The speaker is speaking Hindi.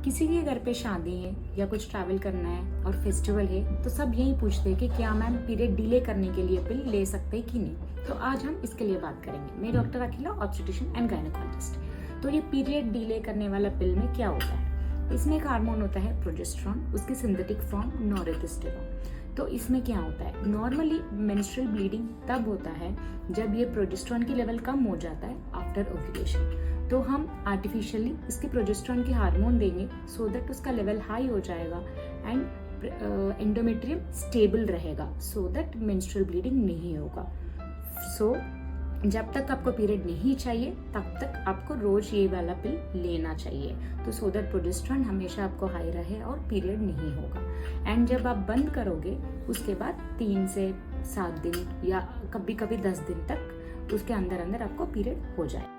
किसी के घर पे शादी है या कुछ ट्रैवल करना है और फेस्टिवल है तो सब यही पूछते हैं कि क्या मैम पीरियड डिले करने के लिए पिल ले सकते हैं कि नहीं। तो आज हम इसके लिए बात करेंगे। मैं doctor Akhila, obstetrician and gynaecologist. तो ये पीरियड डिले करने वाला पिल में क्या होता है? इसमें एक हार्मोन होता है प्रोजेस्टेरॉन, उसकी सिंथेटिक फॉर्म नॉरेथिस्टेरॉन। तो इसमें क्या होता है? नॉर्मली मेंस्ट्रुअल ब्लीडिंग तब होता है जब ये प्रोजेस्टेरॉन की लेवल कम हो जाता है आफ्टर ओव्यूलेशन। तो हम आर्टिफिशियली इसके प्रोजेस्टेरॉन के हार्मोन देंगे सो दैट उसका लेवल हाई हो जाएगा एंड एंडोमेट्रियम स्टेबल रहेगा सो दैट मेंस्ट्रुअल ब्लीडिंग नहीं होगा। सो जब तक आपको पीरियड नहीं चाहिए तब तक आपको रोज ये वाला पिल लेना चाहिए, तो सो दैट प्रोजेस्टेरॉन हमेशा आपको हाई रहे और पीरियड नहीं होगा। एंड जब आप बंद करोगे उसके बाद 3 से 7 दिन या कभी कभी 10 दिन तक उसके अंदर अंदर आपको पीरियड हो जाए।